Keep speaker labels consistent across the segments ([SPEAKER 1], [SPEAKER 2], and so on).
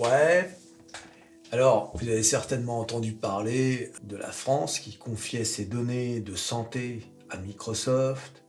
[SPEAKER 1] Ouais, alors vous avez certainement entendu parler de la France qui confiait ses données de santé à Microsoft,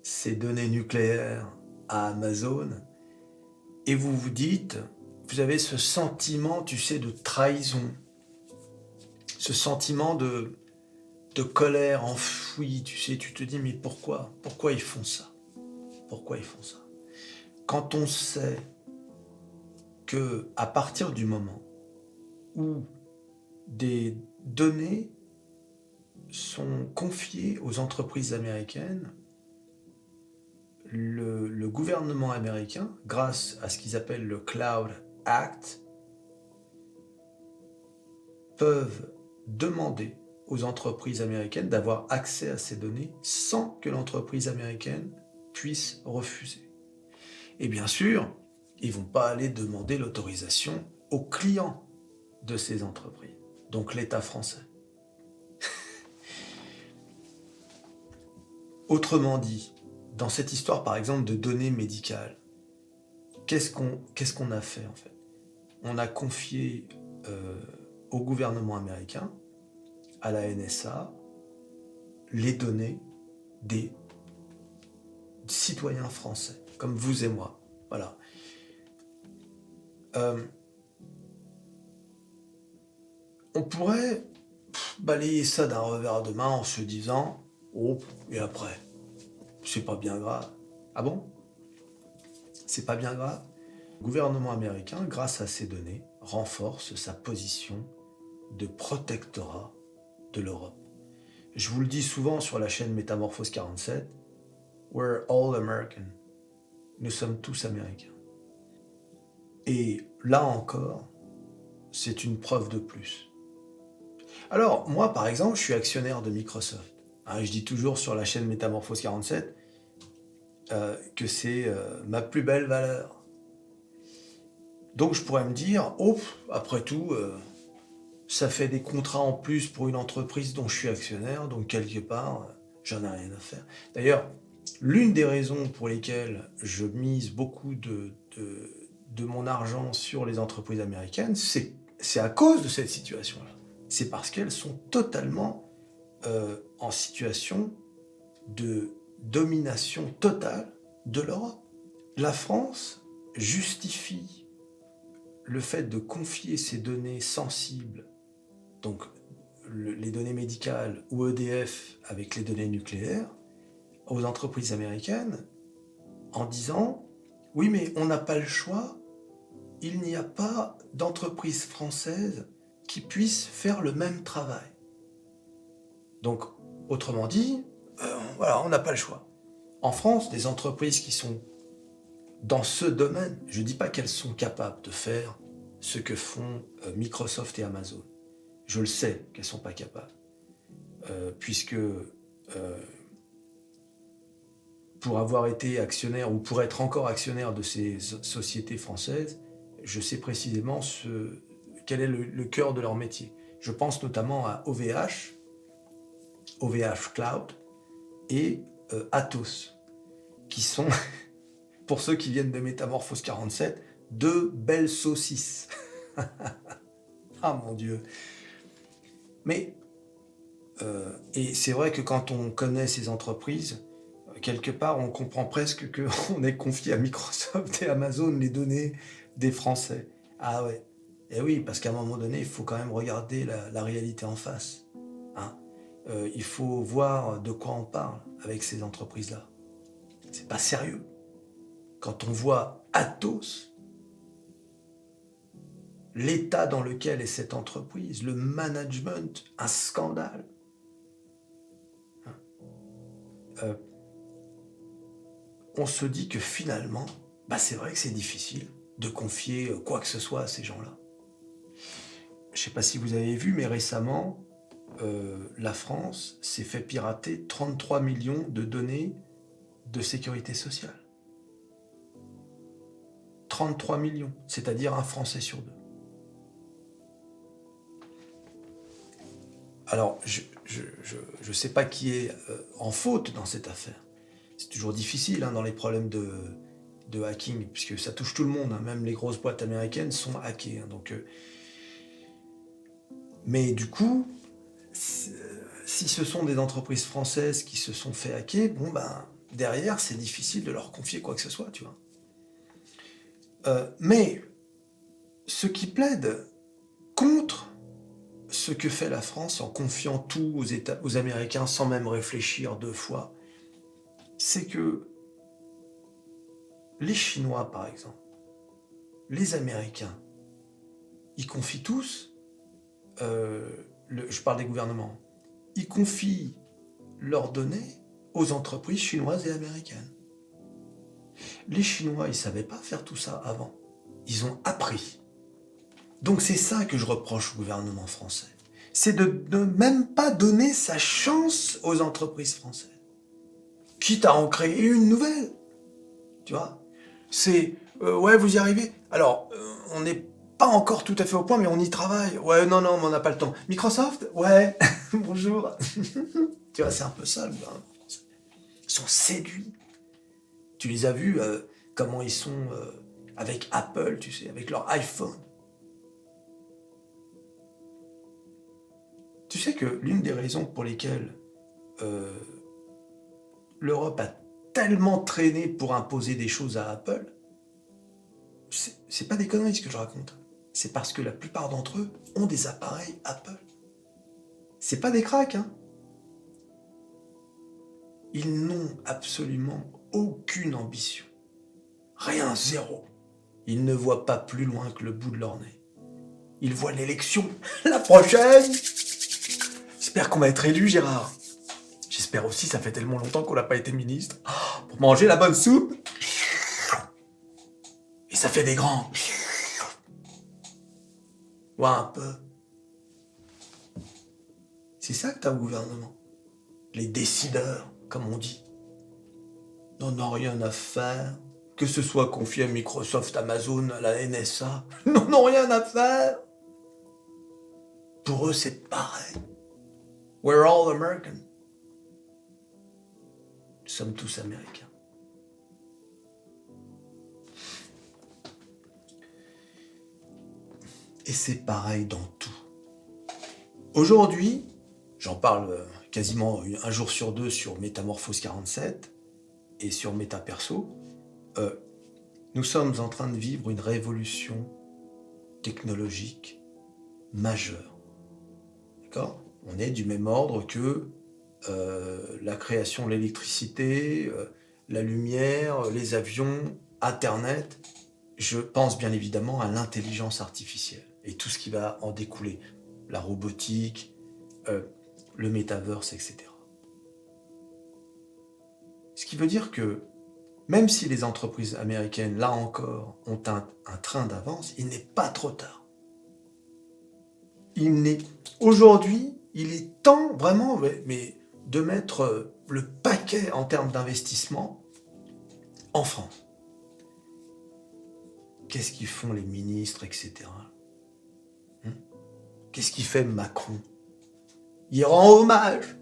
[SPEAKER 1] ses données nucléaires à Amazon, et vous vous dites, vous avez ce sentiment, tu sais, de trahison, ce sentiment de colère enfouie, tu sais, tu te dis, mais pourquoi? Pourquoi ils font ça? Pourquoi ils font ça? Quand on sait que à partir du moment où des données sont confiées aux entreprises américaines, le gouvernement américain, grâce à ce qu'ils appellent le Cloud Act, peuvent demander aux entreprises américaines d'avoir accès à ces données sans que l'entreprise américaine puisse refuser. Et bien sûr, ils ne vont pas aller demander l'autorisation aux clients de ces entreprises, donc l'État français. Autrement dit, dans cette histoire par exemple de données médicales, qu'est-ce qu'on a fait en fait? On a confié au gouvernement américain, à la NSA, les données des citoyens français, comme vous et moi. Voilà. On pourrait balayer ça d'un revers de main en se disant « Oh, et après, c'est pas bien grave. » Ah bon? C'est pas bien grave? Le gouvernement américain, grâce à ces données, renforce sa position de protectorat de l'Europe. Je vous le dis souvent sur la chaîne Métamorphose 47, We're all American. Nous sommes tous américains. Et là encore, c'est une preuve de plus. Alors, moi, par exemple, je suis actionnaire de Microsoft. Hein, je dis toujours sur la chaîne Métamorphose 47 que c'est ma plus belle valeur. Donc, je pourrais me dire, oh, après tout, ça fait des contrats en plus pour une entreprise dont je suis actionnaire, donc quelque part, j'en ai rien à faire. D'ailleurs, l'une des raisons pour lesquelles je mise beaucoup de mon argent sur les entreprises américaines, c'est à cause de cette situation-là. C'est parce qu'elles sont totalement en situation de domination totale de l'Europe. La France justifie le fait de confier ces données sensibles, donc les données médicales ou EDF avec les données nucléaires, aux entreprises américaines en disant « Oui, mais on n'a pas le choix, il n'y a pas d'entreprise française qui puisse faire le même travail. » Donc, autrement dit, voilà, on n'a pas le choix. En France, des entreprises qui sont dans ce domaine, je ne dis pas qu'elles sont capables de faire ce que font Microsoft et Amazon. Je le sais qu'elles ne sont pas capables. Puisque pour avoir été actionnaire ou pour être encore actionnaire de ces sociétés françaises, je sais précisément quel est le cœur de leur métier. Je pense notamment à OVH, OVH Cloud et Atos, qui sont, pour ceux qui viennent de Métamorphose 47, deux belles saucisses. Ah mon Dieu. Mais, et c'est vrai que quand on connaît ces entreprises, quelque part, on comprend presque qu'on ait confié à Microsoft et Amazon les données des Français. Ah ouais. Et oui, parce qu'à un moment donné, il faut quand même regarder la réalité en face. Hein. Il faut voir de quoi on parle avec ces entreprises-là. C'est pas sérieux. Quand on voit Atos, l'état dans lequel est cette entreprise, le management, un scandale. Hein. On se dit que finalement, c'est vrai que c'est difficile de confier quoi que ce soit à ces gens-là. Je ne sais pas si vous avez vu, mais récemment, la France s'est fait pirater 33 millions de données de sécurité sociale. 33 millions, c'est-à-dire un Français sur deux. Alors, je ne sais pas qui est en faute dans cette affaire. C'est toujours difficile dans les problèmes de hacking, puisque ça touche tout le monde, hein, même les grosses boîtes américaines sont hackées. Hein, mais du coup, si ce sont des entreprises françaises qui se sont fait hacker, bon ben, derrière, c'est difficile de leur confier quoi que ce soit, tu vois. Mais ceux qui plaident contre ce que fait la France en confiant tout aux Américains sans même réfléchir 2 fois, c'est que les Chinois, par exemple, les Américains, ils confient tous, je parle des gouvernements, ils confient leurs données aux entreprises chinoises et américaines. Les Chinois, ils ne savaient pas faire tout ça avant. Ils ont appris. Donc c'est ça que je reproche au gouvernement français. C'est de ne même pas donner sa chance aux entreprises françaises. Quitte à en créer une nouvelle. Tu vois ? C'est, ouais, vous y arrivez. Alors, on n'est pas encore tout à fait au point, mais on y travaille. Ouais, non, mais on n'a pas le temps. Microsoft ? Ouais, bonjour. Tu vois, c'est un peu ça, le gouvernement français. Ils sont séduits. Tu les as vus, comment ils sont avec Apple, tu sais, avec leur iPhone. Tu sais que l'une des raisons pour lesquelles l'Europe a tellement traîné pour imposer des choses à Apple, c'est pas des conneries ce que je raconte. C'est parce que la plupart d'entre eux ont des appareils Apple. C'est pas des cracks, hein. Ils n'ont absolument aucune ambition. Rien, zéro. Ils ne voient pas plus loin que le bout de leur nez. Ils voient l'élection, la prochaine. J'espère qu'on va être élu, Gérard. J'espère aussi, ça fait tellement longtemps qu'on n'a pas été ministre. Oh, pour manger la bonne soupe. Et ça fait des grands. Ouais, un peu. C'est ça que t'as au gouvernement. Les décideurs, comme on dit. N'en ont rien à faire. Que ce soit confié à Microsoft, Amazon, à la NSA. N'en ont rien à faire. Pour eux, c'est pareil. We're all American. Nous sommes tous américains. Et c'est pareil dans tout. Aujourd'hui, j'en parle quasiment un jour sur 2 sur Métamorphose 47 et sur Métaperso. Nous sommes en train de vivre une révolution technologique majeure. D'accord ? On est du même ordre que la création de l'électricité, la lumière, les avions, Internet. Je pense bien évidemment à l'intelligence artificielle et tout ce qui va en découler. La robotique, le metaverse, etc. Ce qui veut dire que même si les entreprises américaines, là encore, ont un train d'avance, il n'est pas trop tard. Aujourd'hui, il est temps vraiment mais de mettre le paquet en termes d'investissement en France. Qu'est-ce qu'ils font les ministres, etc. Qu'est-ce qu'il fait Macron ? Il rend hommage.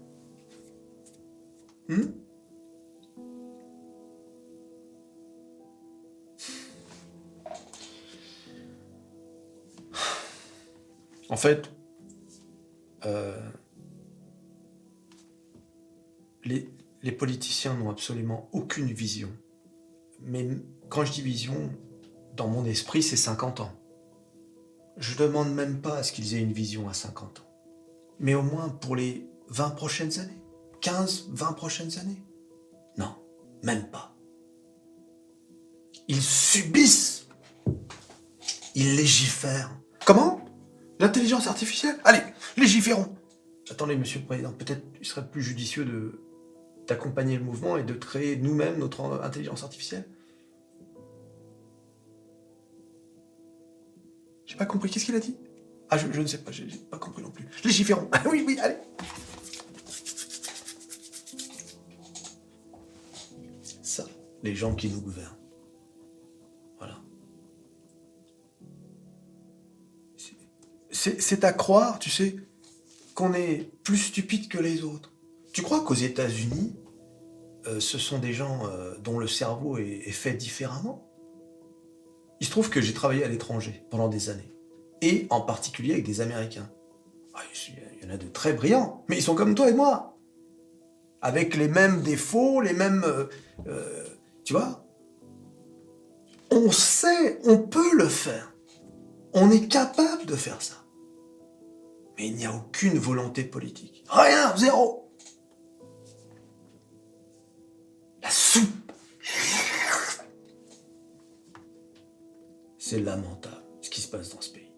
[SPEAKER 1] En fait, les politiciens n'ont absolument aucune vision. Mais quand je dis vision, dans mon esprit, c'est 50 ans. Je ne demande même pas à ce qu'ils aient une vision à 50 ans. Mais au moins pour les 20 prochaines années. 15, 20 prochaines années. Non, même pas. Ils subissent. Ils légifèrent. Comment ? L'intelligence artificielle ? Allez, légiférons. Attendez, monsieur le président, peut-être il serait plus judicieux d'accompagner le mouvement et de créer nous-mêmes notre intelligence artificielle. J'ai pas compris, qu'est-ce qu'il a dit ? Ah, je ne sais pas, j'ai pas compris non plus. Légiférons. Ah oui, allez. Ça, les gens qui nous gouvernent. Voilà. C'est à croire, tu sais, qu'on est plus stupide que les autres. Tu crois qu'aux États-Unis, ce sont des gens dont le cerveau est fait différemment. Il se trouve que j'ai travaillé à l'étranger pendant des années, et en particulier avec des Américains. Ah, il y en a de très brillants, mais ils sont comme toi et moi, avec les mêmes défauts, les mêmes... tu vois, on sait, on peut le faire. On est capable de faire ça. Mais il n'y a aucune volonté politique. Rien, zéro. La soupe. C'est lamentable ce qui se passe dans ce pays.